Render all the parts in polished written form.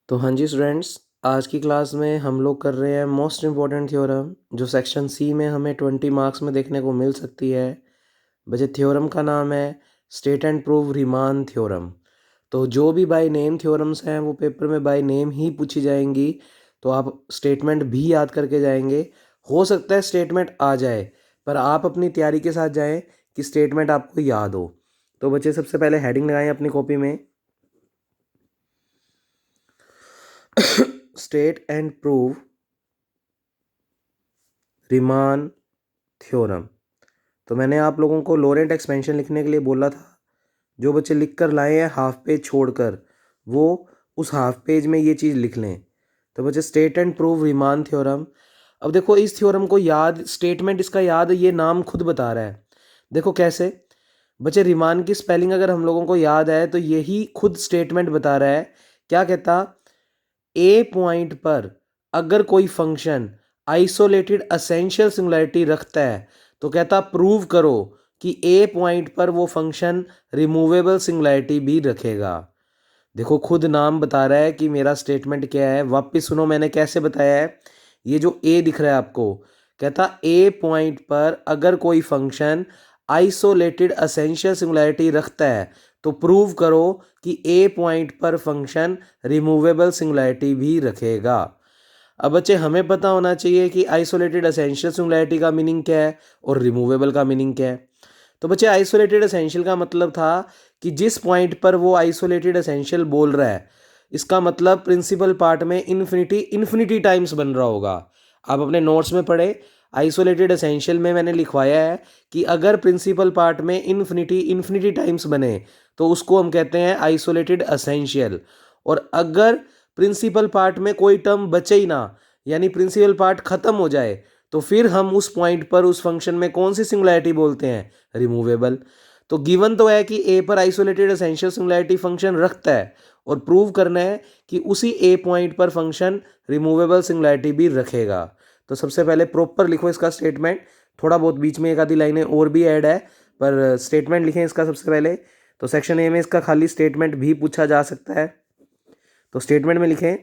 तो हाँ जी स्टूडेंट्स, आज की क्लास में हम लोग कर रहे हैं मोस्ट इम्पॉर्टेंट थ्योरम जो सेक्शन सी में हमें 20 मार्क्स में देखने को मिल सकती है। बच्चे थ्योरम का नाम है state and prove Riemann theorem. तो जो भी बाय नेम थ्योरम्स हैं वो पेपर में बाय नेम ही पूछी जाएंगी। तो आप स्टेटमेंट भी याद करके जाएंगे। हो सकता है स्टेटमेंट आ जाए, पर आप अपनी तैयारी के साथ जाएं कि स्टेटमेंट आपको याद हो। तो बच्चे सबसे पहले हेडिंग लगाएं अपनी कॉपी में state and prove Riemann theorem. तो मैंने आप लोगों को लोरेंट एक्सपेंशन लिखने के लिए बोला था। जो बच्चे लिख कर लाए हैं हाफ पेज छोड़कर, वो उस हाफ पेज में ये चीज़ लिख लें। तो बच्चे state and prove Riemann theorem. अब देखो इस थ्योरम को याद, स्टेटमेंट इसका याद, ये नाम खुद बता रहा है। देखो कैसे बच्चे, रीमान की स्पेलिंग अगर हम लोगों को याद है तो यही खुद स्टेटमेंट बता रहा है। क्या कहता, ए पॉइंट पर अगर कोई फंक्शन आइसोलेटेड असेंशियल सिंगुलैरिटी रखता है तो कहता प्रूव करो कि ए पॉइंट पर वो फंक्शन रिमूवेबल सिंगुलैरिटी भी रखेगा। देखो खुद नाम बता रहा है कि मेरा स्टेटमेंट क्या है। वापिस सुनो मैंने कैसे बताया है। ये जो ए दिख रहा है आपको, कहता ए पॉइंट पर अगर कोई फंक्शन आइसोलेटेड असेंशियल सिंगुलैरिटी रखता है तो प्रूव करो कि ए पॉइंट पर फंक्शन रिमूवेबल सिंगुलैरिटी भी रखेगा। अब बच्चे हमें पता होना चाहिए कि आइसोलेटेड एसेंशियल सिंगुलैरिटी का मीनिंग क्या है और रिमूवेबल का मीनिंग क्या है। तो बच्चे आइसोलेटेड एसेंशियल का मतलब था कि जिस पॉइंट पर वो आइसोलेटेड एसेंशियल बोल रहा है, इसका मतलब प्रिंसिपल पार्ट में इन्फिनिटी इन्फिनिटी टाइम्स बन रहा होगा। आप अपने नोट्स में पढ़े, आइसोलेटेड एसेंशियल में मैंने लिखवाया है कि अगर प्रिंसिपल पार्ट में इन्फिनिटी इन्फिनिटी टाइम्स बने तो उसको हम कहते हैं आइसोलेटेड एसेंशियल। और अगर प्रिंसिपल पार्ट में कोई टर्म बचे ही ना, यानी प्रिंसिपल पार्ट खत्म हो जाए, तो फिर हम उस पॉइंट पर उस फंक्शन में कौन सी सिंगुलैरिटी बोलते हैं, रिमूवेबल। तो गिवन तो है कि ए पर आइसोलेटेड एसेंशियल सिंगुलैरिटी फंक्शन रखता है और प्रूव करना है कि उसी ए पॉइंट पर फंक्शन रिमूवेबल सिंगुलैरिटी भी रखेगा। तो सबसे पहले प्रॉपर लिखो इसका स्टेटमेंट। थोड़ा बहुत बीच में एक आधी लाइनें और भी ऐड है, पर स्टेटमेंट लिखें इसका सबसे पहले। तो सेक्शन ए में इसका खाली स्टेटमेंट भी पूछा जा सकता है। तो स्टेटमेंट में लिखें,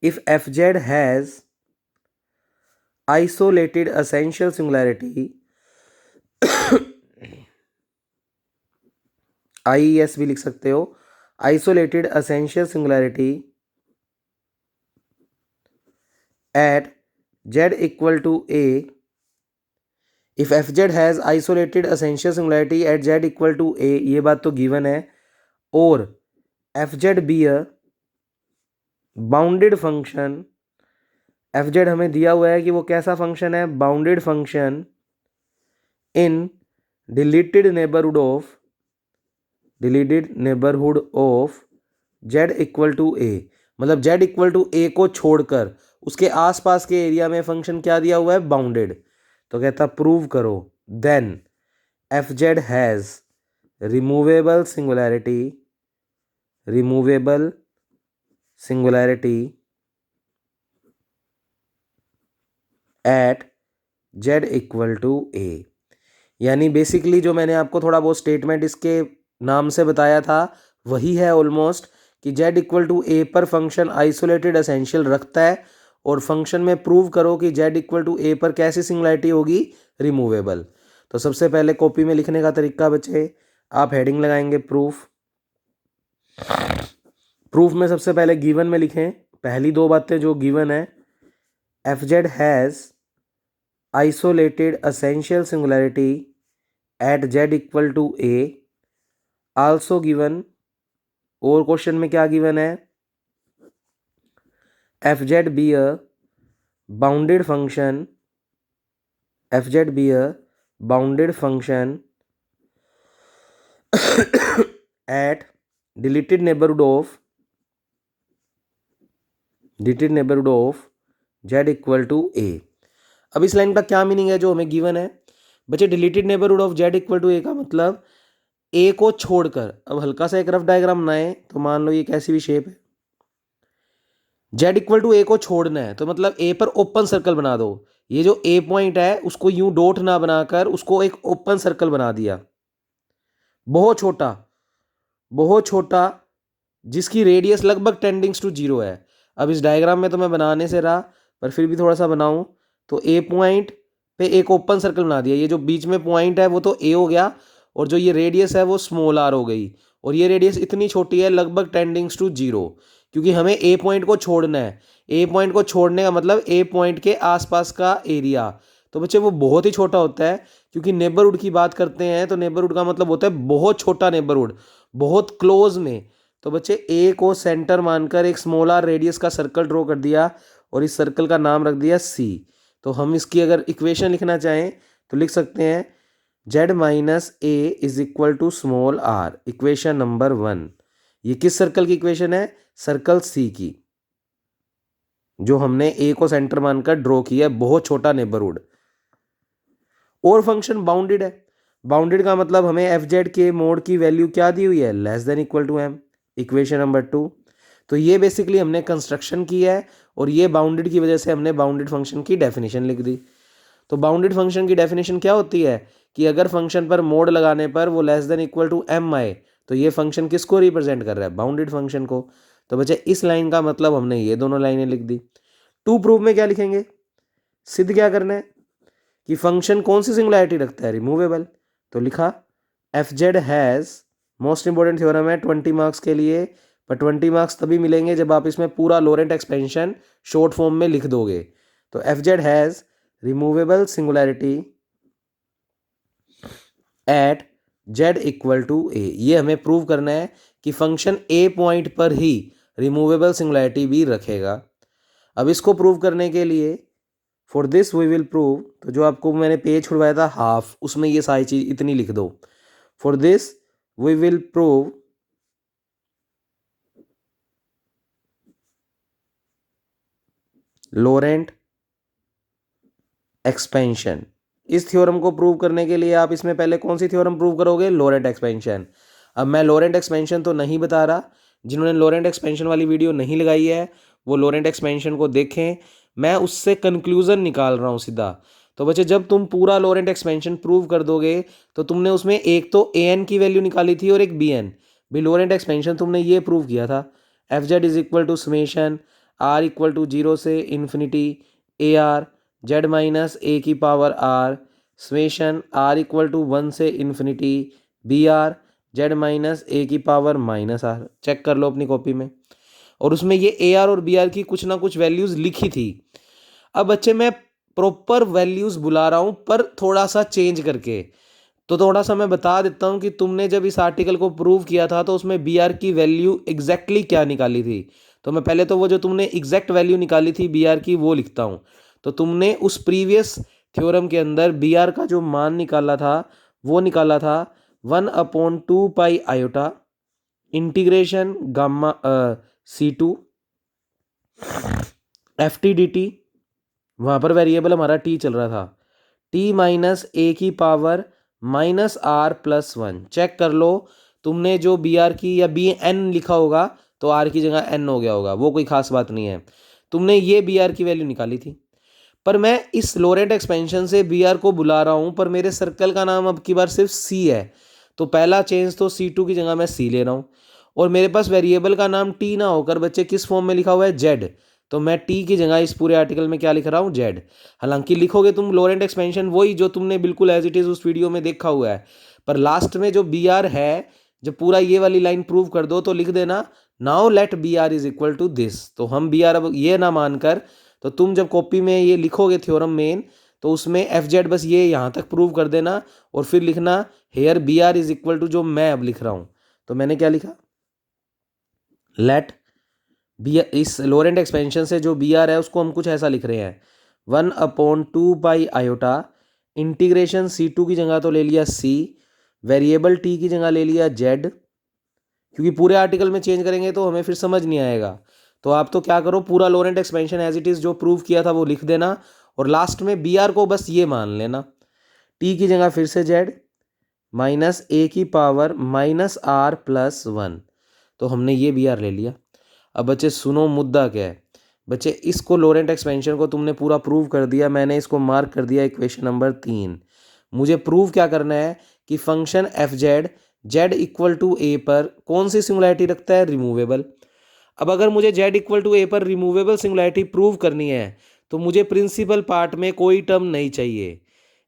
if F Z has isolated essential singularity, IES भी लिख सकते हो, isolated essential singularity at z equal to a। If F Z has isolated essential singularity at z equal to a, ये बात तो गिवन है। और F Z be a bounded function, F Z हमें दिया हुआ है कि वो कैसा फंक्शन है, bounded function in deleted neighbourhood of z equal to a। मतलब z इक्वल टू a को छोड़कर उसके आसपास के एरिया में फंक्शन क्या दिया हुआ है, बाउंडेड। तो कहता प्रूव करो then F Z has removable singularity at z equal to a। यानी बेसिकली जो मैंने आपको थोड़ा बहुत स्टेटमेंट इसके नाम से बताया था वही है ऑलमोस्ट, कि z इक्वल टू a पर फंक्शन आइसोलेटेड एसेंशियल रखता है और फंक्शन में प्रूव करो कि z इक्वल टू a पर कैसी सिंगुलैरिटी होगी, रिमूवेबल। तो सबसे पहले कॉपी में लिखने का तरीका बच्चे, आप हेडिंग लगाएंगे प्रूफ। प्रूफ में सबसे पहले गिवन में लिखें पहली दो बातें जो गिवन है, F Z has isolated essential singularity at z equal to a, also given. और क्वेश्चन में क्या गिवन है, F Z be a bounded function, F Z be a bounded function at deleted neighbourhood of z equal to a। अब इस line का क्या meaning है जो हमें गिवन है बच्चे, deleted neighbourhood of z equal to a का मतलब a को छोड़कर। अब हल्का सा एक रफ डायग्राम बनाए तो मान लो ये कैसी भी शेप है, z इक्वल टू a को छोड़ना है तो मतलब a पर ओपन सर्कल बना दो। ये जो a पॉइंट है उसको यूं डॉट ना बनाकर उसको एक ओपन सर्कल बना दिया, बहुत छोटा जिसकी रेडियस लगभग टेंडिंग्स टू जीरो है। अब इस डायग्राम में तो मैं बनाने से रहा, पर फिर भी थोड़ा सा बनाऊं। तो ए पॉइंट पे एक ओपन सर्कल बना दिया, ये जो बीच में पॉइंट है वो तो ए हो गया, और जो ये रेडियस है वो स्मॉल आर हो गई, और ये रेडियस इतनी छोटी है लगभग टेंडिंग्स टू जीरो, क्योंकि हमें ए पॉइंट को छोड़ना है। ए पॉइंट को छोड़ने का मतलब ए पॉइंट के आसपास का एरिया। तो बच्चे वो बहुत ही छोटा होता है, क्योंकि नेबरहुड की बात करते हैं तो नेबरहुड का मतलब होता है बहुत छोटा नेबरहुड, बहुत क्लोज में। तो बच्चे ए को सेंटर मानकर एक स्मॉल आर रेडियस का सर्कल ड्रॉ कर दिया, और इस सर्कल का नाम रख दिया सी। तो हम इसकी अगर इक्वेशन लिखना चाहें तो लिख सकते हैं z minus A is equal to small R, equation number 1। ये किस सर्कल की इक्वेशन है? सर्कल सी की, जो हमने ए को सेंटर मानकर ड्रॉ किया है, बहुत छोटा नेबरहुड। और फंक्शन बाउंडेड है। बाउंडेड का मतलब हमें एफ जेड के मोड की वैल्यू क्या दी हुई है? Less than equal to M, equation number 2। तो ये बेसिकली हमने कंस्ट्रक्शन किया है, और ये बाउंडेड की वजह से हमने बाउंडेड फंक्शन की डेफिनेशन लिख दी। तो बाउंडेड फंक्शन की डेफिनेशन क्या होती है कि अगर फंक्शन पर मोड लगाने पर वो less than equal to M आए, तो ये फंक्शन किसको रिप्रेजेंट कर रहा है? बाउंडेड फंक्शन को। तो बच्चे इस लाइन का मतलब हमने ये दोनों लाइनें लिख दी। टू प्रूफ में क्या लिखेंगे? सिद्ध क्या करना है कि फंक्शन कौन सी सिंगुलैरिटी रखता है? रिमूवेबल। तो लिखा F Z has, most important theorem है 20 मार्क्स के लिए, पर 20 मार्क्स तभी मिलेंगे जब आप इसमें पूरा लोरेंट एक्सपेंशन शॉर्ट फॉर्म में लिख दोगे। तो F Z has removable singularity at Z equal to A. ये हमें प्रूव करना है कि फंक्शन ए पॉइंट पर ही रिमूवेबल सिंगुलैरिटी भी रखेगा। अब इसको प्रूव करने के लिए for this we will prove, तो जो आपको मैंने पेज छुड़वाया था हाफ, उसमें ये सारी चीज इतनी लिख दो। For this we will prove Laurent expansion. इस थ्योरम को प्रूव करने के लिए आप इसमें पहले कौन सी थ्योरम प्रूव करोगे? लोरेंट एक्सपेंशन। अब मैं लोरेंट एक्सपेंशन तो नहीं बता रहा, जिन्होंने लोरेंट एक्सपेंशन वाली वीडियो नहीं लगाई है वो लोरेंट एक्सपेंशन को देखें, मैं उससे कंक्लूजन निकाल रहा हूँ सीधा। तो बच्चे जब तुम पूरा लोरेंट एक्सपेंशन प्रूव कर दोगे तो तुमने उसमें एक तो ए एन की वैल्यू निकाली थी और एक बी एन। भी लोरेंट एक्सपेंशन तुमने ये प्रूव किया था F Z is equal to summation R equal to 0 से infinity A R Z minus A की power R summation R equal to 1 से infinity B R Z minus A की power minus are. Check कर लो अपनी copy में, और उसमें ये ए आर और बी आर की कुछ ना कुछ वैल्यूज लिखी थी। अब बच्चे मैं प्रॉपर वैल्यूज बुला रहा हूं पर थोड़ा सा चेंज करके। तो थोड़ा सा मैं बता देता हूं कि तुमने जब इस आर्टिकल को प्रूव किया था तो उसमें बी आर की वैल्यू एग्जैक्टली क्या निकाली थी। तो मैं पहले तो वो जो तुमने एग्जैक्ट वैल्यू निकाली थी बी आर की वो लिखता हूं। तो तुमने उस प्रीवियस थ्योरम के अंदर बी आर का जो मान निकाला था वो निकाला था 1/2 पाई iota integration gamma C2 F T D T, वहाँ पर वेरिएबल हमारा टी चल रहा था, टी माइनस ए की power minus R plus 1। Check कर लो तुमने जो बी आर की या बी एन लिखा होगा तो आर की जगह एन हो गया होगा, वो कोई खास बात नहीं है। तुमने ये बी आर की वैल्यू निकाली थी, पर मैं इस लोरेंट एक्सपेंशन से बी आर को बुला रहा हूँ, पर मेरे सर्कल का नाम अब की बार सिर्फ सी है। तो पहला चेंज तो C2 की जगह मैं सी ले रहा हूँ, और मेरे पास वेरिएबल का नाम टी ना होकर बच्चे किस फॉर्म में लिखा हुआ है? जेड। तो मैं टी की जगह इस पूरे आर्टिकल में क्या लिख रहा हूँ? जेड। हालांकि लिखोगे तुम लोरेंट एक्सपेंशन वही जो तुमने बिल्कुल एज इट इज उस वीडियो में देखा हुआ है, पर लास्ट में जो बी आर है, जब पूरा ये वाली लाइन प्रूव कर दो तो लिख देना now let B R is equal to this. तो हम बी आर अब ये ना मानकर, तो तुम जब कॉपी में ये लिखोगे थ्योरम मेन, तो उसमें एफ जेड बस ये यहाँ तक प्रूव कर देना, और फिर लिखना here B R is equal to जो मैं अब लिख रहा हूँ। तो मैंने क्या लिखा? लेट बी, इस लोरेंट एक्सपेंशन से जो बी आर है उसको हम कुछ ऐसा लिख रहे हैं 1/2 पाई आयोटा इंटीग्रेशन C2 की जगह तो ले लिया C, वेरिएबल टी की जगह ले लिया जेड, क्योंकि पूरे आर्टिकल में चेंज करेंगे तो हमें फिर समझ नहीं आएगा। तो आप तो क्या करो, पूरा लोरेंट एक्सपेंशन एज इट इज जो प्रूव किया था वो लिख देना, और लास्ट में बी आर को बस ये मान लेना, टी की जगह फिर से जेड माइनस ए की पावर माइनस आर प्लस 1। तो हमने ये बी आर ले लिया। अब बच्चे सुनो मुद्दा क्या है। बच्चे इसको लोरेंट एक्सपेंशन को तुमने पूरा प्रूव कर दिया, मैंने इसको मार्क कर दिया इक्वेशन नंबर 3। मुझे प्रूव क्या करना है कि function F Z z equal to A पर कौन सी सिंगुलैरिटी रखता है, रिमूवेबल। अब अगर मुझे z इक्वल टू ए पर रिमूवेबल सिंगुलैरिटी प्रूव करनी है तो मुझे प्रिंसिपल पार्ट में कोई टर्म नहीं चाहिए।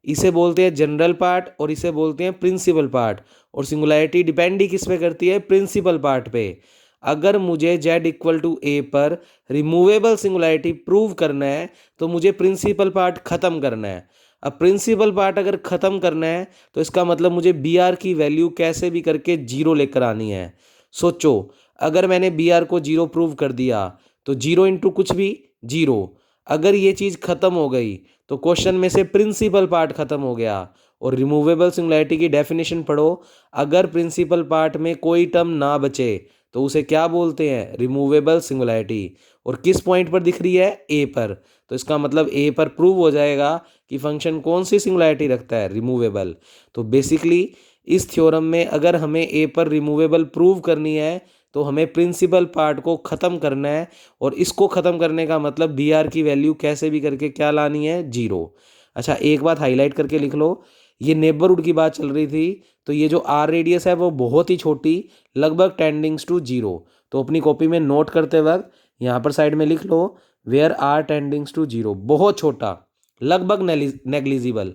इसे बोलते हैं जनरल पार्ट और इसे बोलते हैं प्रिंसिपल पार्ट। और सिंगुलैरिटी डिपेंड ही किस पे करती है, प्रिंसिपल पार्ट पे। अगर मुझे z इक्वल टू ए पर रिमूवेबल सिंगुलैरिटी प्रूव करना है तो मुझे प्रिंसिपल पार्ट ख़त्म करना है। अब प्रिंसिपल पार्ट अगर ख़त्म करना है तो इसका मतलब मुझे बी आर की वैल्यू कैसे भी करके जीरो लेकर आनी है। सोचो, अगर मैंने बी आर को जीरो प्रूव कर दिया तो जीरो इंटू कुछ भी जीरो। अगर ये चीज़ ख़त्म हो गई तो क्वेश्चन में से प्रिंसिपल पार्ट ख़त्म हो गया। और रिमूवेबल सिंगुलैरिटी की डेफिनेशन पढ़ो, अगर प्रिंसिपल पार्ट में कोई टर्म ना बचे तो उसे क्या बोलते हैं, रिमूवेबल सिंगुलैरिटी। और किस पॉइंट पर दिख रही है, ए पर। तो इसका मतलब ए पर प्रूव हो जाएगा कि फंक्शन कौन सी सिंगुलैरिटी रखता है, रिमूवेबल। तो बेसिकली इस थ्योरम में अगर हमें ए पर रिमूवेबल प्रूव करनी है तो हमें प्रिंसिपल पार्ट को ख़त्म करना है। और इसको ख़त्म करने का मतलब बी आर की वैल्यू कैसे भी करके क्या लानी है, जीरो। अच्छा, एक बात हाईलाइट करके लिख लो, ये नेबरहुड की बात चल रही थी तो ये जो आर रेडियस है वो बहुत ही छोटी, लगभग टेंडिंग्स टू जीरो। तो अपनी कॉपी में नोट करते वक्त यहाँ पर साइड में लिख लो, वेयर आर टेंडिंग्स टू जीरो, बहुत छोटा, लगभग नेग्लिजिबल।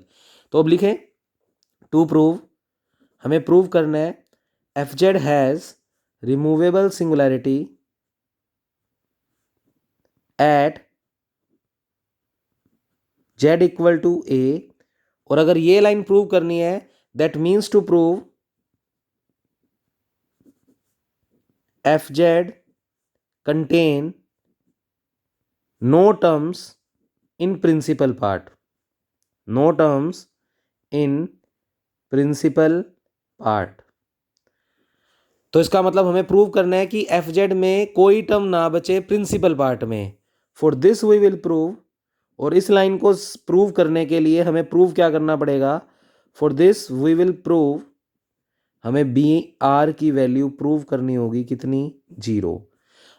तो अब लिखें, टू प्रूव, हमें प्रूव करना है F Z has removable singularity at z equal to A. और अगर ये लाइन प्रूव करनी है, that means to prove F Z contain no terms in principal part, no terms in principal part. तो इसका मतलब हमें प्रूव करना है कि एफ जेड में कोई टर्म ना बचे प्रिंसिपल पार्ट में। For this we will prove, और इस लाइन को प्रूव करने के लिए हमें प्रूव क्या करना पड़ेगा, for this we will prove, हमें बी आर की वैल्यू प्रूव करनी होगी, कितनी, जीरो।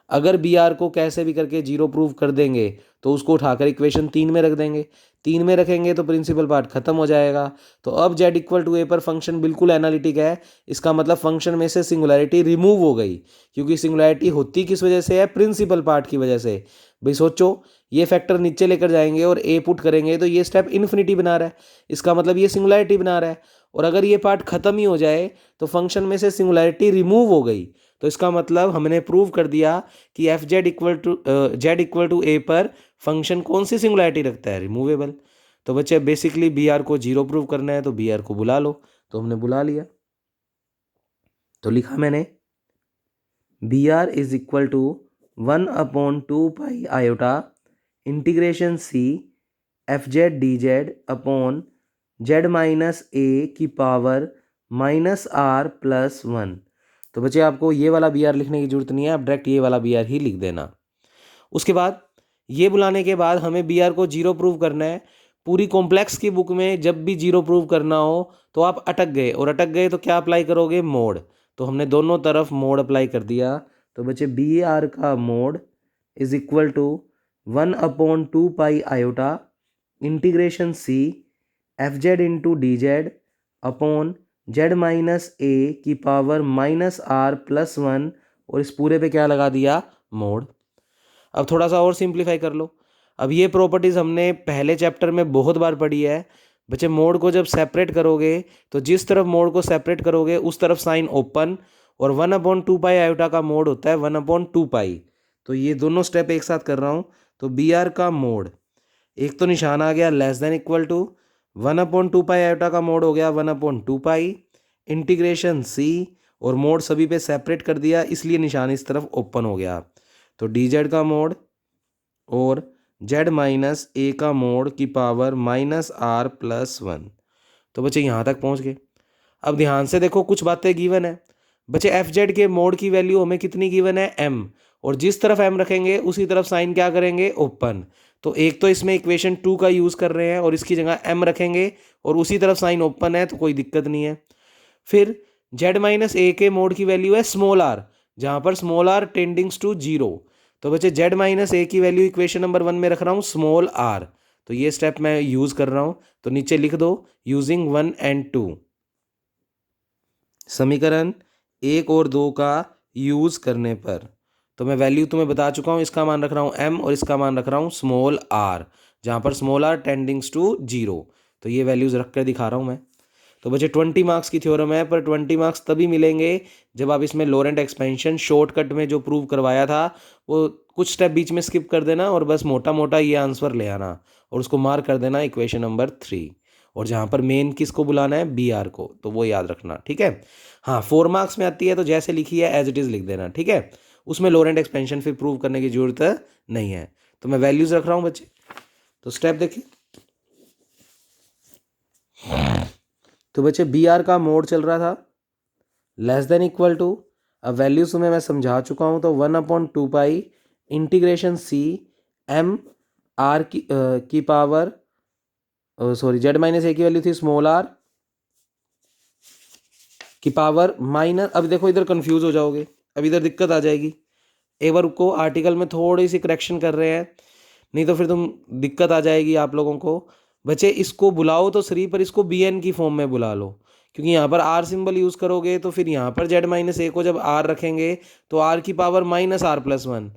अगर बी आर को कैसे भी करके जीरो प्रूव कर देंगे तो उसको उठाकर इक्वेशन 3 में रख देंगे, 3 में रखेंगे तो प्रिंसिपल पार्ट खत्म हो जाएगा। तो अब z इक्वल टू ए पर फंक्शन बिल्कुल एनालिटिक है, इसका मतलब फंक्शन में से सिंगुलैरिटी रिमूव हो गई। क्योंकि सिंगुलैरिटी होती किस वजह से है, प्रिंसिपल पार्ट की वजह से। भाई सोचो, ये फैक्टर नीचे लेकर जाएंगे और ए पुट करेंगे तो ये स्टेप इन्फिनिटी बना रहा है, इसका मतलब ये सिंगुलैरिटी बना रहा है। और अगर ये पार्ट खत्म ही हो जाए तो फंक्शन में से सिंगुलैरिटी रिमूव हो गई। तो इसका मतलब हमने प्रूव कर दिया कि F Z equal to A पर फंक्शन कौन सी सिंगुलैरिटी रखता है, रिमूवेबल। तो बच्चे बेसिकली बी आर को जीरो प्रूव करना है तो बी आर को बुला लो। तो हमने बुला लिया, तो लिखा मैंने B R is equal to 1/2 iota integration C F Z D Z upon Z minus A की पावर माइनस आर प्लस 1। तो बच्चे आपको ये वाला बी आर लिखने की जरूरत नहीं है, आप डायरेक्ट ये वाला बी आर ही लिख देना। उसके बाद ये बुलाने के बाद हमें बी आर को जीरो प्रूव करना है। पूरी कॉम्प्लेक्स की बुक में जब भी जीरो प्रूव करना हो तो आप अटक गए, और अटक गए तो क्या अप्लाई करोगे, मोड। तो हमने दोनों तरफ मोड अप्लाई कर दिया। तो बच्चे बी आर का mod is equal to 1/2 iota integration C F Z into D Z upon Z minus A की पावर माइनस आर प्लस 1, और इस पूरे पे क्या लगा दिया, मोड। अब थोड़ा सा और सिंप्लीफाई कर लो। अब ये प्रॉपर्टीज़ हमने पहले चैप्टर में बहुत बार पढ़ी है। बच्चे मोड को जब सेपरेट करोगे तो जिस तरफ मोड को सेपरेट करोगे उस तरफ साइन ओपन, और 1/2 आयोटा का मोड होता है 1/2। तो ये दोनों स्टेप एक साथ कर रहा हूँ। तो बी आर का मोड, एक तो निशान आ गया less than equal to 1/2 iota का मोड हो गया 1/2 इंटीग्रेशन सी, और मोड सभी पे सेपरेट कर दिया इसलिए निशान इस तरफ ओपन हो गया। तो डी जेड का मोड और जेड माइनस ए का मोड की पावर माइनस आर प्लस 1। तो बच्चे यहाँ तक पहुँच गए। अब ध्यान से देखो, कुछ बातें गिवन है। बच्चे एफ जेड के मोड की वैल्यू हमें कितनी गिवन है, एम, और जिस तरफ एम रखेंगे उसी तरफ साइन क्या करेंगे, ओपन। तो एक तो इसमें इक्वेशन 2 का यूज़ कर रहे हैं और इसकी जगह एम रखेंगे और उसी तरफ साइन ओपन है तो कोई दिक्कत नहीं है। फिर जेड माइनस ए के मोड की वैल्यू है स्मॉल आर, जहाँ पर स्मॉल आर टेंडिंग्स टू जीरो। तो बच्चे जेड माइनस ए की वैल्यू इक्वेशन नंबर 1 में रख रहा हूँ स्मॉल आर। तो ये स्टेप मैं यूज़ कर रहा हूँ, तो नीचे लिख दो यूजिंग 1 and 2। समीकरण 1 और 2 का यूज़ करने पर। तो मैं वैल्यू तुम्हें बता चुका हूँ, इसका मान रख रहा हूँ m और इसका मान रख रहा हूँ स्मॉल r, जहाँ पर स्मॉल r टेंडिंग्स टू 0। तो ये वैल्यूज़ रख कर दिखा रहा हूँ मैं। तो बच्चे 20 मार्क्स की थ्योरम है, पर 20 मार्क्स तभी मिलेंगे जब आप इसमें लोरेंट एक्सपेंशन शॉर्टकट में जो प्रूव करवाया था वो कुछ स्टेप बीच में स्किप कर देना और बस मोटा मोटा ये आंसर ले आना और उसको मार्क कर देना इक्वेशन नंबर 3। और जहाँ पर मेन किसको बुलाना है, बी आर को, तो वो याद रखना, ठीक है। हाँ, 4 मार्क्स में आती है तो जैसे लिखी है एज इट इज़ लिख देना, ठीक है। उसमें लोरेंट एक्सपेंशन फिर प्रूव करने की जरूरत नहीं है। तो मैं वैल्यूज रख रहा हूँ बच्चे। तो स्टेप देखिए। तो बच्चे बी आर का मोड चल रहा था लेस देन इक्वल टू, अब वैल्यूज तुम्हें मैं समझा चुका हूँ, तो 1/2 pi integration C M R की पावर, सॉरी z-a की वैल्यू थी स्मॉल आर की पावर माइनस, अब देखो इधर कंफ्यूज हो जाओगे, अब इधर दिक्कत आ जाएगी। एक बार को आर्टिकल में थोड़ी सी करेक्शन कर रहे हैं, नहीं तो फिर तुम दिक्कत आ जाएगी आप लोगों को। बच्चे इसको बुलाओ तो सही, पर इसको बी एन की फॉर्म में बुला लो, क्योंकि यहाँ पर आर सिंबल यूज़ करोगे तो फिर यहाँ पर z-a को जब आर रखेंगे तो आर की पावर -r+1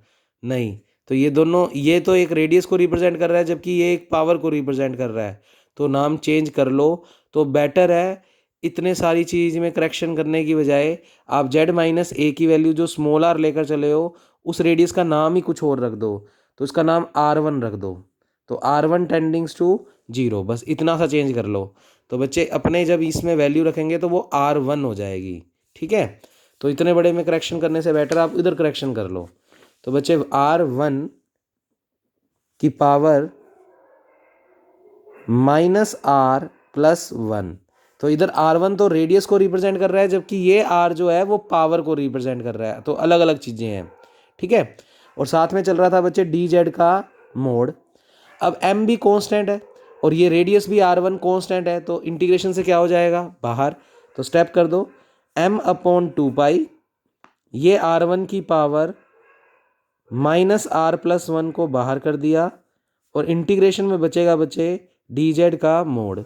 नहीं। तो ये दोनों, ये तो एक रेडियस को रिप्रेजेंट कर रहा है जबकि ये एक पावर को रिप्रेजेंट कर रहा है, तो नाम चेंज कर लो तो बेटर है। इतने सारी चीज़ में करेक्शन करने की बजाय आप z-a की वैल्यू जो स्मॉल आर लेकर चले हो उस रेडियस का नाम ही कुछ और रख दो, तो इसका नाम R1 रख दो। तो R1 टेंडिंग्स टू 0, बस इतना सा चेंज कर लो। तो बच्चे अपने जब इसमें वैल्यू रखेंगे तो वो R1 हो जाएगी, ठीक है। तो इतने बड़े में करेक्शन करने से बेटर आप इधर करेक्शन कर लो। तो बच्चे R1 की पावर -r+1, तो इधर R1 तो रेडियस को रिप्रेजेंट कर रहा है जबकि ये R जो है वो पावर को रिप्रेजेंट कर रहा है, तो अलग अलग चीज़ें हैं, ठीक है। और साथ में चल रहा था बच्चे dz का मोड। अब m भी कांस्टेंट है और ये रेडियस भी R1 कांस्टेंट है, तो इंटीग्रेशन से क्या हो जाएगा बाहर। तो स्टेप कर दो, m/2 ये R1 की पावर -r+1 को बाहर कर दिया और इंटीग्रेशन में बचेगा बच्चे dz का मोड।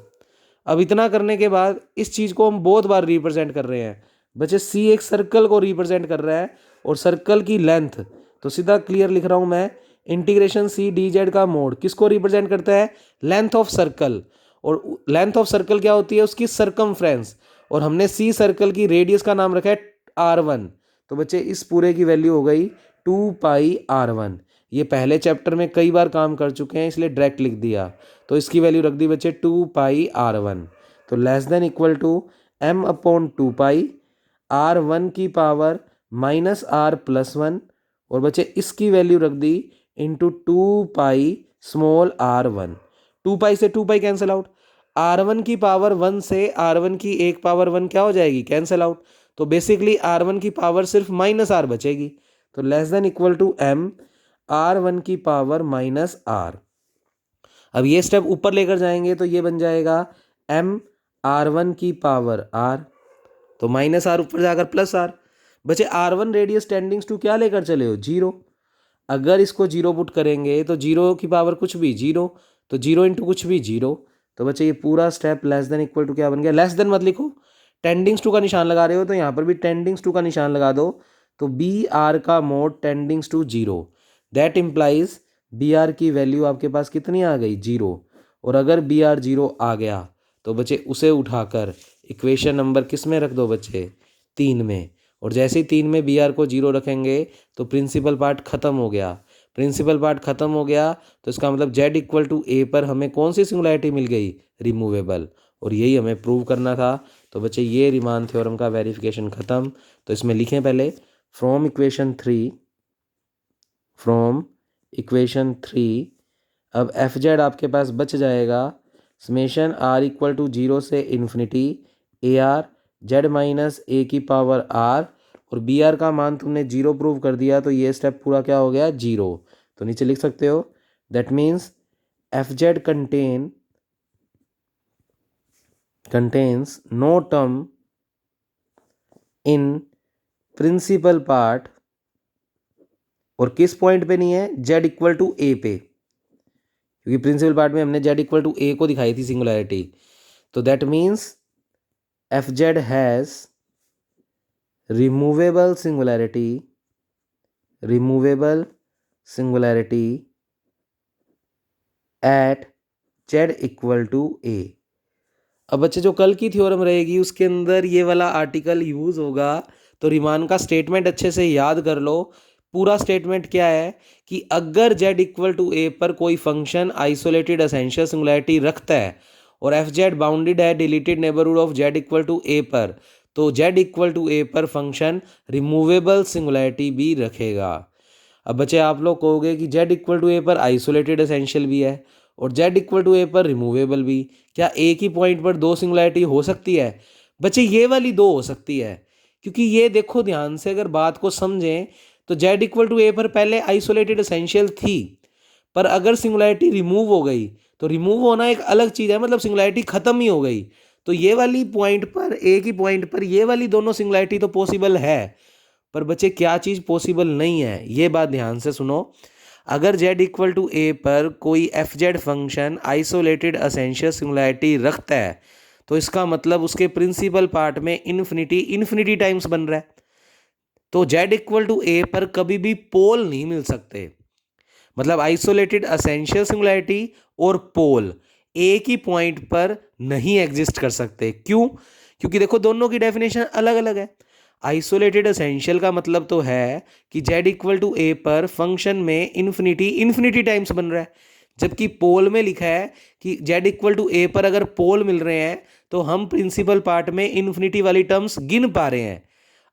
अब इतना करने के बाद इस चीज़ को हम बहुत बार रिप्रेजेंट कर रहे हैं बच्चे, c एक सर्कल को रिप्रेजेंट कर रहा है और सर्कल की लेंथ, तो सीधा क्लियर लिख रहा हूं मैं, इंटीग्रेशन c dz का मोड किसको रिप्रेजेंट करता है, लेंथ ऑफ सर्कल। और लेंथ ऑफ सर्कल क्या होती है, उसकी सरकमफ्रेंस, और हमने c सर्कल की रेडियस का नाम रखा है r1। तो बच्चे इस पूरे की वैल्यू हो गई 2πr1। ये पहले चैप्टर में कई बार काम कर चुके हैं इसलिए डायरेक्ट लिख दिया, तो इसकी वैल्यू रख दी बच्चे 2πr1। तो less than equal to m/2 r1 की पावर -r+1, और बच्चे इसकी वैल्यू रख दी इंटू 2π स्मॉल r1। 2π से 2π कैंसिल आउट, r1 की पावर 1 से r1 की 1 पावर 1 क्या हो जाएगी, कैंसिल आउट। तो बेसिकली r1 की पावर सिर्फ -r बचेगी, तो less than equal to m r1 की पावर -r। अब ये स्टेप ऊपर लेकर जाएंगे तो ये बन जाएगा m r1 की पावर r, तो -r ऊपर जाकर +r। बचे r1 रेडियस टेंडिंग्स टू क्या लेकर चले हो, 0। अगर इसको 0 पुट करेंगे तो 0 की पावर कुछ भी 0, तो 0 इंटू कुछ भी 0। तो बच्चे ये पूरा step less than equal to क्या बन गया, लेस देन मत लिखो, टेंडिंग्स टू का निशान लगा रहे हो तो यहाँ पर भी टेंडिंग्स टू का निशान लगा दो। तो बी आर का mod tendings to 0, that implies B R की वैल्यू आपके पास कितनी आ गई, 0। और अगर बी आर 0 आ गया तो बच्चे उसे उठाकर इक्वेशन नंबर किस में रख दो बच्चे, 3 में। और जैसे ही 3 में बी आर को 0 रखेंगे तो प्रिंसिपल पार्ट खत्म हो गया। प्रिंसिपल पार्ट खत्म हो गया तो इसका मतलब z=a पर हमें कौन सी सिंगुलैरिटी मिल गई, रिमूवेबल, और यही हमें प्रूव करना था। तो बच्चे ये रीमान थ्योरम का वेरिफिकेशन ख़त्म। तो इसमें लिखें पहले फ्रॉम इक्वेशन 3 अब एफ जेड आपके पास बच जाएगा समेशन r=0 से इन्फिनिटी ए आर z-a की पावर r, और बी आर का मान तुमने 0 प्रूव कर दिया तो ये स्टेप पूरा क्या हो गया, 0। तो नीचे लिख सकते हो that means F Z contains no term in principal part, और किस पॉइंट पे नहीं है, z=a पे, क्योंकि प्रिंसिपल पार्ट में हमने z=a को दिखाई थी सिंगुलैरिटी। तो that means F Z has removable singularity at Z equal to A. अब बच्चे जो कल की थ्योरम रहेगी उसके अंदर ये वाला आर्टिकल यूज होगा, तो रीमान का स्टेटमेंट अच्छे से याद कर लो। पूरा स्टेटमेंट क्या है कि अगर z इक्वल टू ए पर कोई फंक्शन आइसोलेटेड एसेंशियल सिंगुलैरिटी रखता है और एफ जेड बाउंडेड है deleted neighbourhood of z equal to A पर, तो z इक्वल टू ए पर फंक्शन रिमूवेबल सिंगुलैरिटी भी रखेगा। अब बच्चे आप लोग कहोगे कि z इक्वल टू ए पर आइसोलेटेड एसेंशियल भी है और z इक्वल टू ए पर रिमूवेबल भी, क्या एक ही पॉइंट पर दो सिंगुलैरिटी हो सकती है? बच्चे ये वाली दो हो सकती है, क्योंकि ये देखो ध्यान से अगर बात को समझें तो z इक्वल टू ए पर पहले आइसोलेटेड एसेंशियल थी, पर अगर सिंगुलैरिटी रिमूव हो गई तो रिमूव होना एक अलग चीज़ है, मतलब सिंगुलैरिटी खत्म ही हो गई। तो ये वाली पॉइंट पर, एक ही पॉइंट पर ये वाली दोनों सिंगुलैरिटी तो पॉसिबल है, पर बच्चे क्या चीज़ पॉसिबल नहीं है, ये बात ध्यान से सुनो। अगर z इक्वल टू ए पर कोई F Z function isolated essential singularity रखता है, तो इसका मतलब उसके प्रिंसिपल पार्ट में इन्फिनिटी टाइम्स बन रहा है। तो z इक्वल टू ए पर कभी भी पोल नहीं मिल सकते, मतलब आइसोलेटेड एसेंशियल सिंगुलैरिटी और पोल एक ही पॉइंट पर नहीं एग्जिस्ट कर सकते। क्यों? क्योंकि देखो दोनों की डेफिनेशन अलग अलग है। आइसोलेटेड एसेंशियल का मतलब तो है कि z इक्वल टू ए पर फंक्शन में इन्फिनिटी टाइम्स बन रहा है, जबकि पोल में लिखा है कि z इक्वल टू ए पर अगर पोल मिल रहे हैं तो हम प्रिंसिपल पार्ट में इन्फिनिटी वाली टर्म्स गिन पा रहे हैं।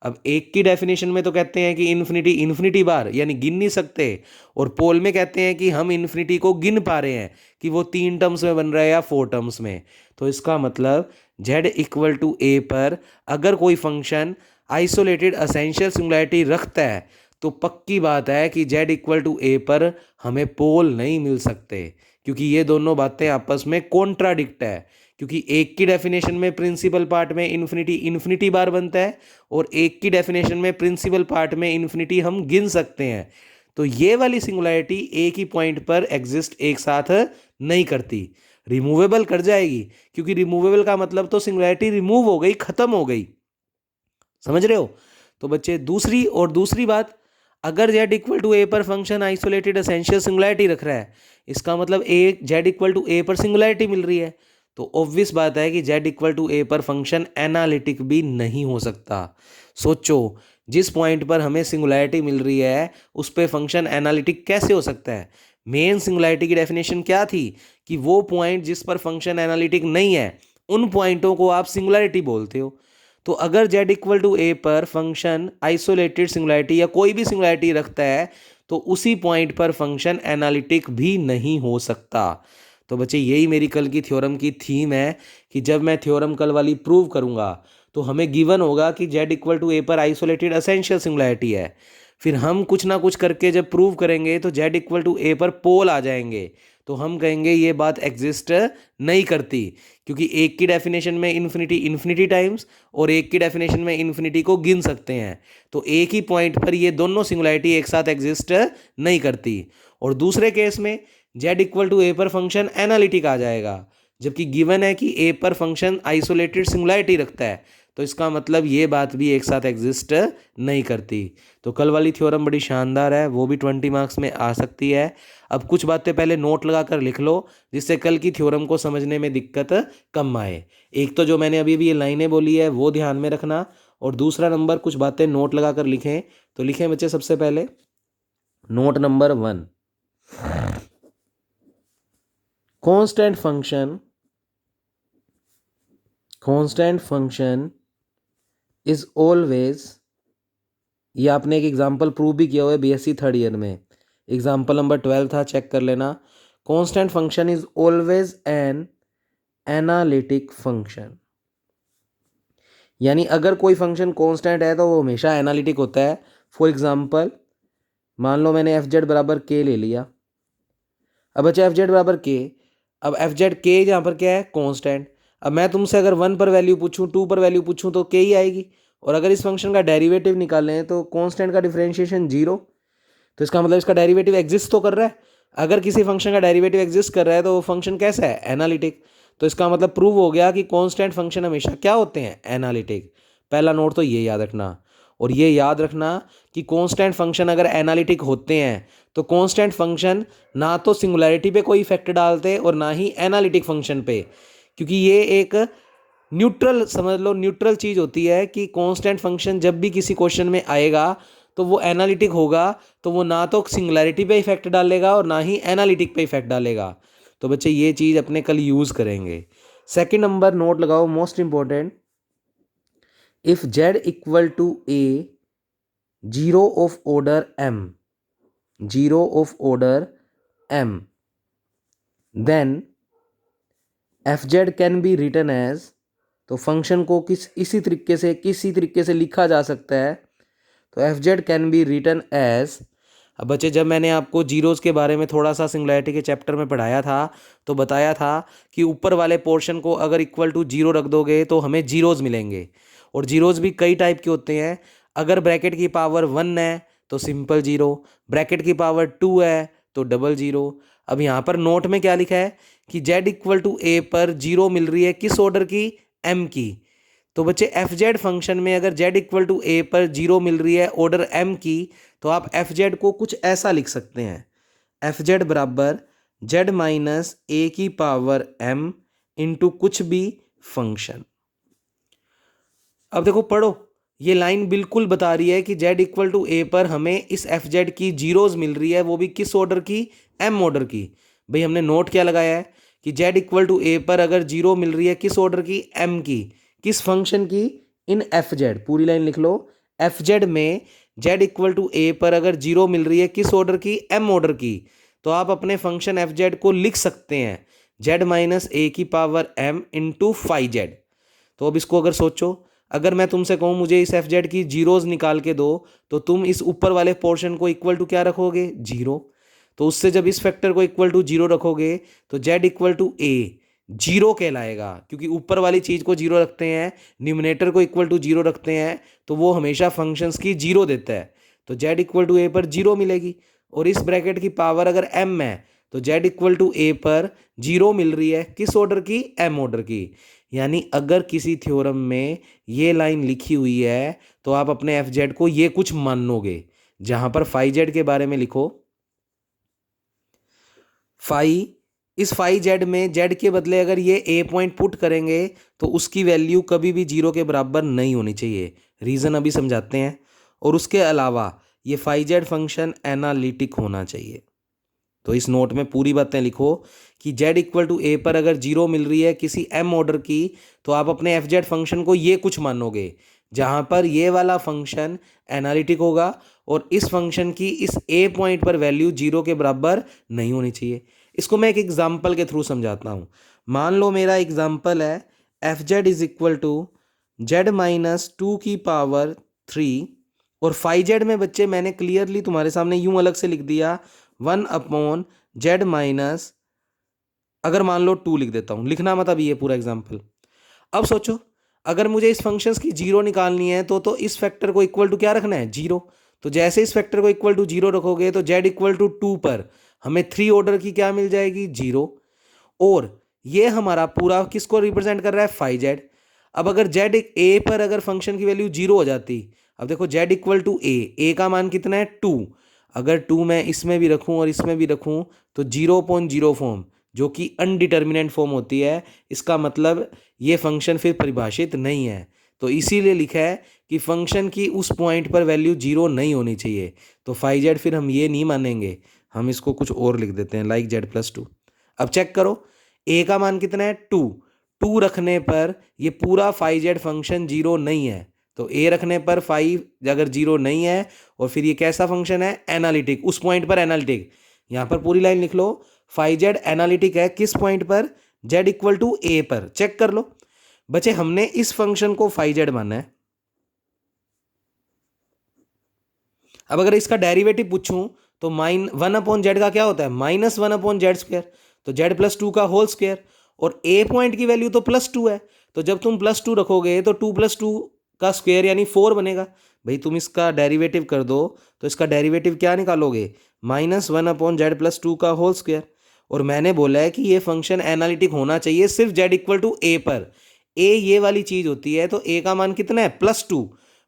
अब एक की डेफिनेशन में तो कहते हैं कि इन्फिनिटी बार यानी गिन नहीं सकते, और पोल में कहते हैं कि हम इन्फिनिटी को गिन पा रहे हैं कि वो 3 टर्म्स में बन रहा है या 4 टर्म्स में। तो इसका मतलब z इक्वल टू ए पर अगर कोई फंक्शन आइसोलेटेड एसेंशियल सिंगुलैरिटी रखता है तो पक्की बात है कि z इक्वल टू ए पर हमें पोल नहीं मिल सकते, क्योंकि ये दोनों बातें आपस में कॉन्ट्राडिक्ट है। क्योंकि एक की डेफिनेशन में प्रिंसिपल पार्ट में इन्फिनिटी बार बनता है और एक की डेफिनेशन में प्रिंसिपल पार्ट में इन्फिनिटी हम गिन सकते हैं। तो ये वाली सिंगुलैरिटी एक ही पॉइंट पर एग्जिस्ट एक साथ नहीं करती, रिमूवेबल कर जाएगी, क्योंकि रिमूवेबल का मतलब तो सिंगुलैरिटी रिमूव हो गई, खत्म हो गई। समझ रहे हो? तो बच्चे दूसरी बात, अगर z इक्वल टू ए पर फंक्शन आइसोलेटेड एसेंशियल सिंगुलैरिटी रख रहा है, इसका मतलब z इक्वल टू ए पर सिंगुलैरिटी मिल रही है, तो ऑब्वियस बात है कि z इक्वल टू ए पर फंक्शन एनालिटिक भी नहीं हो सकता। सोचो, जिस पॉइंट पर हमें सिंगुलैरिटी मिल रही है उस पे फंक्शन एनालिटिक कैसे हो सकता है? मेन सिंगुलैरिटी की डेफिनेशन क्या थी कि वो पॉइंट जिस पर फंक्शन एनालिटिक नहीं है उन पॉइंटों को आप सिंगुलैरिटी बोलते हो। तो अगर z इक्वल टू ए पर फंक्शन आइसोलेटेड सिंगुलैरिटी या कोई भी सिंगुलैरिटी रखता है तो उसी पॉइंट पर फंक्शन एनालिटिक भी नहीं हो सकता। तो बच्चे यही मेरी कल की थ्योरम की थीम है कि जब मैं थ्योरम कल वाली प्रूव करूंगा तो हमें गिवन होगा कि z इक्वल टू ए पर आइसोलेटेड एसेंशियल सिंगुलैरिटी है, फिर हम कुछ ना कुछ करके जब प्रूव करेंगे तो z इक्वल टू ए पर पोल आ जाएंगे, तो हम कहेंगे ये बात एग्जिस्ट नहीं करती, क्योंकि एक की डेफिनेशन में इन्फिनिटी टाइम्स और एक की डेफिनेशन में इन्फिनिटी को गिन सकते हैं, तो एक ही पॉइंट पर ये दोनों सिंगुलैरिटी एक साथ एग्जिस्ट नहीं करती। और दूसरे केस में z इक्वल टू ए पर फंक्शन एनालिटिक आ जाएगा, जबकि गिवन है कि ए पर फंक्शन आइसोलेटेड सिंगुलैरिटी रखता है, तो इसका मतलब ये बात भी एक साथ एग्जिस्ट नहीं करती। तो कल वाली थ्योरम बड़ी शानदार है, वो भी 20 मार्क्स में आ सकती है। अब कुछ बातें पहले नोट लगा कर लिख लो जिससे कल की थ्योरम को समझने में दिक्कत कम आए। एक तो जो मैंने अभी ये लाइनें बोली है वो ध्यान में रखना, और दूसरा नंबर कुछ बातें नोट लगा कर लिखें। तो लिखें बच्चे, सबसे पहले note number 1, constant function is always, ये आपने एक एग्जाम्पल प्रूव भी किया हुआ है बीएससी थर्ड ईयर में, एग्जाम्पल नंबर 12 था, चेक कर लेना। Constant function is always an analytic function, यानी अगर कोई फंक्शन कांस्टेंट है तो वो हमेशा एनालिटिक होता है। फॉर एग्जाम्पल, मान लो मैंने एफ जेड बराबर के ले लिया। अब बच्चा एफ जेड बराबर के, अब एफ जेड के यहाँ पर क्या है? कांस्टेंट। अब मैं तुमसे अगर 1 पर वैल्यू पूछूं, 2 पर वैल्यू पूछूं तो के ही आएगी, और अगर इस फंक्शन का डेरिवेटिव निकालें तो कांस्टेंट का डिफरेंशिएशन 0, तो इसका मतलब इसका डेरिवेटिव एग्जिस्ट तो कर रहा है। अगर किसी फंक्शन का डेरिवेटिव एग्जिस्ट कर रहा है तो वो फंक्शन कैसा है? एनालिटिक। तो इसका मतलब प्रूव हो गया कि कांस्टेंट फंक्शन हमेशा क्या होते हैं? एनालिटिक। पहला नोट तो ये याद रखना। और ये याद रखना कि कांस्टेंट फंक्शन अगर एनालिटिक होते हैं तो कांस्टेंट फंक्शन ना तो सिंगुलैरिटी पे कोई इफेक्ट डालते और ना ही एनालिटिक फंक्शन पे, क्योंकि ये एक न्यूट्रल, समझ लो न्यूट्रल चीज़ होती है कि कांस्टेंट फंक्शन जब भी किसी क्वेश्चन में आएगा तो वो एनालिटिक होगा, तो वो ना तो सिंगुलैरिटी पे इफेक्ट डालेगा और ना ही एनालिटिक पे इफेक्ट डालेगा। तो बच्चे ये चीज़ अपने कल यूज़ करेंगे। सेकंड नंबर नोट लगाओ, most important, if Z equal to A zero of order M, zero of order M, then F Z can be written as, तो फंक्शन को किसी तरीके से लिखा जा सकता है। तो F Z can be written as, अब बच्चे जब मैंने आपको जीरोज़ के बारे में थोड़ा सा सिंगुलैरिटी के चैप्टर में पढ़ाया था तो बताया था कि ऊपर वाले पोर्शन को अगर इक्वल टू जीरो रख दोगे तो हमें जीरोज़ मिलेंगे, और जीरोज़ भी कई टाइप के होते हैं। अगर ब्रैकेट की पावर 1 है तो सिंपल जीरो, ब्रैकेट की पावर 2 है तो डबल जीरो। अब यहाँ पर नोट में क्या लिखा है कि जेड इक्वल टू ए पर जीरो मिल रही है किस ऑर्डर की, एम की। तो बच्चे एफ जेड फंक्शन में अगर जेड इक्वल टू ए पर जीरो मिल रही है ऑर्डर एम की, तो आप एफ जेड को कुछ ऐसा लिख सकते हैं, एफ जेड बराबर जेड माइनस ए की पावर एम इंटू कुछ भी फंक्शन। अब देखो पढ़ो, ये लाइन बिल्कुल बता रही है कि जेड इक्वल टू ए पर हमें इस एफ जेड की जीरोज मिल रही है, वो भी किस ऑर्डर की, एम ऑर्डर की। भाई हमने नोट क्या लगाया है कि जेड इक्वल टू ए पर अगर जीरो मिल रही है किस ऑर्डर की, एम की, किस फंक्शन की, इन एफ जेड, पूरी लाइन लिख लो, एफ जेड में जेड इक्वल टू ए पर अगर जीरो मिल रही है किस ऑर्डर की, एम ऑर्डर की, तो आप अपने फंक्शन एफ जेड को लिख सकते हैं जेड माइनस ए की power M into five Z. तो अब इसको अगर सोचो, अगर मैं तुमसे कहूँ मुझे इस एफ जेड की जीरोज निकाल के दो, तो तुम इस ऊपर वाले पोर्शन को इक्वल टू क्या रखोगे, जीरो। तो उससे जब इस फैक्टर को इक्वल टू जीरो रखोगे तो Z equal to A zero कहलाएगा, क्योंकि ऊपर वाली चीज़ को जीरो रखते हैं, न्यूमरेटर को इक्वल टू जीरो रखते हैं, तो वो हमेशा फंक्शंस की जीरो देता है। तो जेड इक्वल टू ए पर जीरो मिलेगी, और इस ब्रैकेट की पावर अगर एम है तो जेड इक्वल टू ए पर जीरो मिल रही है किस ऑर्डर की, एम ऑर्डर की। यानी अगर किसी थ्योरम में ये लाइन लिखी हुई है तो आप अपने एफ जेड को ये कुछ मानोगे। जहां पर फाइव जेड के बारे में लिखो, इस फाइव जेड में जेड के बदले अगर ये ए पॉइंट पुट करेंगे तो उसकी वैल्यू कभी भी जीरो के बराबर नहीं होनी चाहिए। रीज़न अभी समझाते हैं। और उसके अलावा ये फाइव जेड फंक्शन एनालिटिक होना चाहिए। तो इस नोट में पूरी बातें लिखो कि जेड इक्वल टू ए पर अगर जीरो मिल रही है किसी एम ऑर्डर की, तो आप अपने एफ जेड फंक्शन को ये कुछ मानोगे, जहां पर ये वाला फंक्शन एनालिटिक होगा और इस फंक्शन की इस ए पॉइंट पर वैल्यू जीरो के बराबर नहीं होनी चाहिए। इसको मैं एक एग्जाम्पल के थ्रू समझाता हूँ। मान लो मेरा एग्जाम्पल है F Z is equal to Z minus two की पावर थ्री, और फाइव जेड में बच्चे मैंने क्लियरली तुम्हारे सामने यूं अलग से लिख दिया, वन अपॉन जेड माइनस, अगर मान लो टू लिख देता हूं, लिखना मत अभी ये पूरा एग्जाम्पल। अब सोचो अगर मुझे इस फंक्शंस की जीरो निकालनी है तो इस फैक्टर को इक्वल टू क्या रखना है, जीरो। तो जैसे इस फैक्टर को इक्वल टू जीरो रखोगे तो जेड इक्वल टू टू पर हमें थ्री ऑर्डर की क्या मिल जाएगी, जीरो। और ये हमारा पूरा किसको रिप्रेजेंट कर रहा है, फाइव जेड। अब अगर जेड ए पर अगर फंक्शन की वैल्यू जीरो हो जाती, अब देखो जेड इक्वल टू ए का मान कितना है, टू। अगर टू मैं इसमें भी रखूं और इसमें भी रखूं तो जीरो पॉइंट जीरो फॉर्म, जो कि अनडिटर्मिनेंट फॉर्म होती है, इसका मतलब ये फंक्शन फिर परिभाषित नहीं है। तो इसीलिए लिखा है कि फंक्शन की उस पॉइंट पर वैल्यू जीरो नहीं होनी चाहिए। तो फाइव जेड फिर हम ये नहीं मानेंगे, हम इसको कुछ और लिख देते हैं, लाइक जेड प्लस टू। अब चेक करो ए का मान कितना है, टू। टू रखने पर ये पूरा फाइव जेड फंक्शन जीरो नहीं है। तो ए रखने पर फाइव अगर जीरो नहीं है, और फिर ये कैसा फंक्शन है, एनालिटिक, उस पॉइंट पर एनालिटिक। यहां पर पूरी लाइन लिख लो, फाइव जेड एनालिटिक है किस पॉइंट पर, जेड इक्वल टू ए पर। चेक कर लो बच्चे, हमने इस फंक्शन को फाइव जेड माना है। अब अगर इसका डेरिवेटिव पूछूं तो वन अपॉन जेड का क्या होता है, minus one upon Z square, तो जेड प्लस टू का होल स्क्वायर, और ए पॉइंट की वैल्यू तो प्लस टू है। तो जब तुम प्लस टू रखोगे तो टू प्लस टू का स्क्वायर यानी फोर बनेगा। भाई तुम इसका डेरिवेटिव कर दो तो इसका डेरिवेटिव क्या निकालोगे, minus one upon Z plus two का होल स्क्वायर। और मैंने बोला है कि ये फंक्शन एनालिटिक होना चाहिए सिर्फ जेड इक्वल टू ए पर। ए ये वाली चीज होती है, तो ए का मान कितना है, प्लस टू।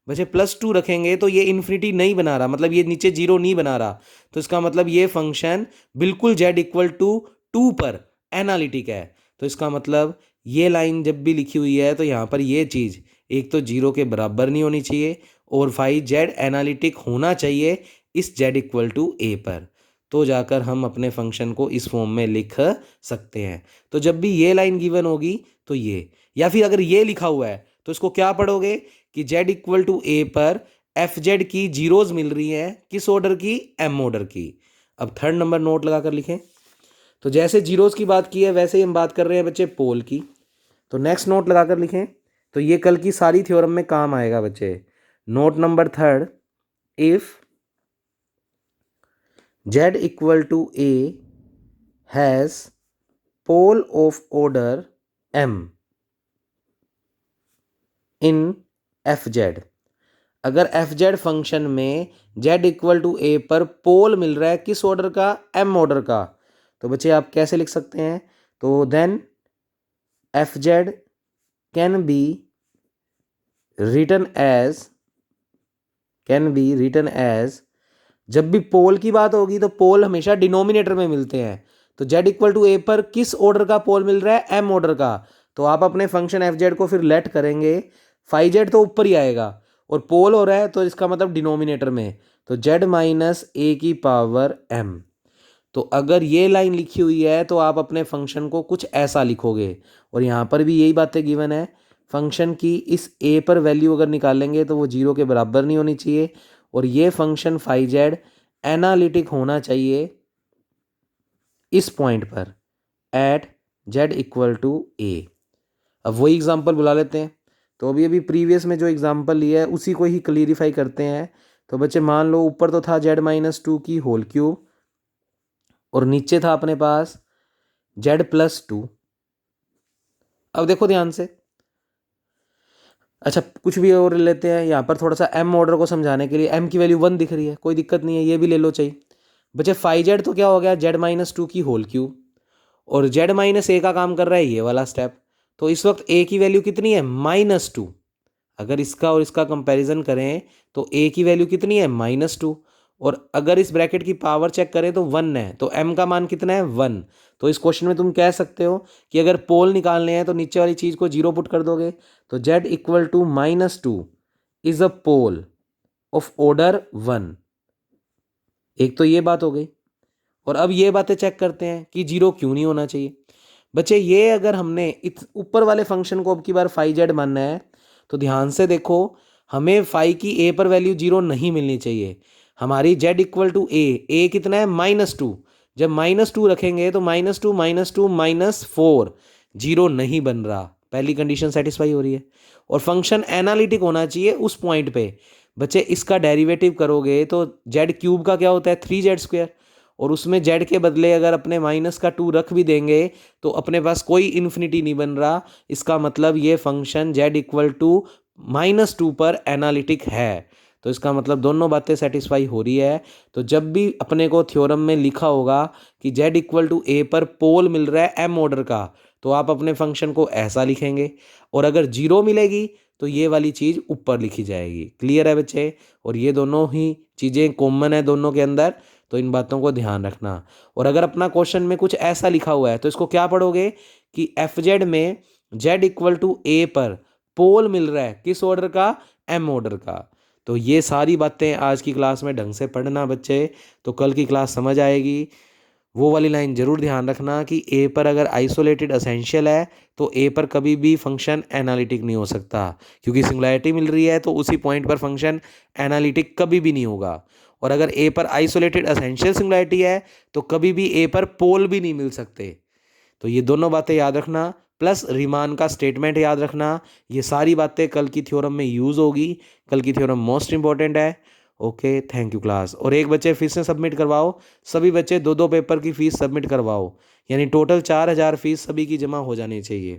बच्चे +2 रखेंगे तो ये इन्फिनिटी नहीं बना रहा, मतलब ये नीचे 0 नहीं बना रहा, तो इसका मतलब ये फंक्शन बिल्कुल z=2 पर एनालिटिक है। तो इसका मतलब ये लाइन जब भी लिखी हुई है तो यहाँ पर ये चीज़ एक तो 0 के बराबर नहीं होनी चाहिए और फाई z एनालिटिक होना चाहिए इस z=a पर, तो जाकर हम अपने फंक्शन को इस फॉर्म में लिख सकते हैं। तो जब भी ये लाइन गिवन होगी तो ये, या फिर अगर ये लिखा हुआ है तो इसको क्या पढ़ोगे कि z=a पर fz की जीरोज मिल रही हैं, किस ऑर्डर की, m ऑर्डर की। अब थर्ड नंबर नोट लगा कर लिखें। तो जैसे जीरोज की बात की है वैसे ही हम बात कर रहे हैं बच्चे पोल की। तो नेक्स्ट नोट लगा कर लिखें, तो ये कल की सारी थ्योरम में काम आएगा बच्चे। Note number third, if z=a has pole of order m in fz, अगर fz फंक्शन में z=a पर पोल मिल रहा है किस ऑर्डर का, m ऑर्डर का, तो बच्चे आप कैसे लिख सकते हैं, तो then fz can be written as, जब भी पोल की बात होगी तो पोल हमेशा डिनोमिनेटर में मिलते हैं, तो z=a पर किस ऑर्डर का पोल मिल रहा है, m ऑर्डर का, तो आप अपने फंक्शन fz को फिर लेट करेंगे, फाई z तो ऊपर ही आएगा और पोल हो रहा है तो इसका मतलब डिनोमिनेटर में, तो z-a⁻m। तो अगर ये लाइन लिखी हुई है तो आप अपने फंक्शन को कुछ ऐसा लिखोगे, और यहाँ पर भी यही बातें गिवन है, फंक्शन की इस a पर वैल्यू अगर निकालेंगे तो वो 0 के बराबर नहीं होनी चाहिए, और ये फंक्शन फाई z एनालिटिक होना चाहिए इस पॉइंट पर एट z=a। अब वही एग्जांपल बुला लेते हैं, तो अभी प्रीवियस में जो एग्जांपल लिया है उसी को ही क्लियरिफाई करते हैं। तो बच्चे मान लो ऊपर तो था z-2 की होल क्यूब और नीचे था अपने पास z+2। अब देखो ध्यान से, अच्छा कुछ भी और लेते हैं, यहाँ पर थोड़ा सा m ऑर्डर को समझाने के लिए, m की वैल्यू 1 दिख रही है, कोई दिक्कत नहीं है, ये भी ले लो चाहिए। बच्चे फाई z तो क्या हो गया, z-2 की होल क्यूब, और z-a का काम कर रहा है ये वाला स्टेप, तो इस वक्त a की वैल्यू कितनी है, -2। अगर इसका और इसका कंपैरिजन करें तो a की वैल्यू कितनी है, -2, और अगर इस ब्रैकेट की पावर चेक करें तो 1 है, तो m का मान कितना है, 1। तो इस क्वेश्चन में तुम कह सकते हो कि अगर पोल निकालने हैं तो नीचे वाली चीज़ को 0 पुट कर दोगे, तो z=-2 is a pole of order 1। एक तो ये बात हो गई, और अब ये बातें चेक करते हैं कि 0 क्यों नहीं होना चाहिए। बच्चे ये अगर हमने इस ऊपर वाले फंक्शन को अब की बार फाई z मानना है तो ध्यान से देखो, हमें फाई की a पर वैल्यू 0 नहीं मिलनी चाहिए, हमारी z=a कितना है, -2, जब -2 रखेंगे तो -2 -2 -4 0 नहीं बन रहा, पहली कंडीशन सेटिस्फाई हो रही है, और फंक्शन एनालिटिक होना चाहिए उस पॉइंट पे। बच्चे इसका डेरिवेटिव करोगे तो z³ का क्या होता है, 3z², और उसमें z के बदले अगर अपने -2 रख भी देंगे तो अपने पास कोई इन्फिनिटी नहीं बन रहा, इसका मतलब ये फंक्शन z=-2 पर एनालिटिक है। तो इसका मतलब दोनों बातें सेटिस्फाई हो रही है। तो जब भी अपने को थ्योरम में लिखा होगा कि z=a पर पोल मिल रहा है m ऑर्डर का, तो आप अपने फंक्शन को ऐसा लिखेंगे, और अगर 0 मिलेगी तो ये वाली चीज़ ऊपर लिखी जाएगी। क्लियर है बच्चे, और ये दोनों ही चीज़ें कॉमन है दोनों के अंदर, तो इन बातों को ध्यान रखना। और अगर अपना क्वेश्चन में कुछ ऐसा लिखा हुआ है तो इसको क्या पढ़ोगे कि fz में z=a पर पोल मिल रहा है किस ऑर्डर का, m ऑर्डर का। तो ये सारी बातें आज की क्लास में ढंग से पढ़ना बच्चे, तो कल की क्लास समझ आएगी। वो वाली लाइन जरूर ध्यान रखना कि a पर अगर आइसोलेटेड एसेंशियल है तो a पर कभी भी फंक्शन एनालिटिक नहीं हो सकता, क्योंकि सिंगुलैरिटी मिल रही है तो उसी पॉइंट पर फंक्शन एनालिटिक कभी भी नहीं होगा। और अगर a पर आइसोलेटेड एसेंशियल सिंगुलैरिटी है तो कभी भी a पर पोल भी नहीं मिल सकते। तो ये दोनों बातें याद रखना, प्लस रीमान का स्टेटमेंट याद रखना, ये सारी बातें कल की थ्योरम में यूज़ होगी। कल की थ्योरम मोस्ट इंपॉर्टेंट है। Okay, thank you class. और एक बच्चे फीस से सबमिट करवाओ, सभी बच्चे 2-2 पेपर की फ़ीस सबमिट करवाओ, यानी टोटल 4,000 फीस सभी की जमा हो जानी चाहिए।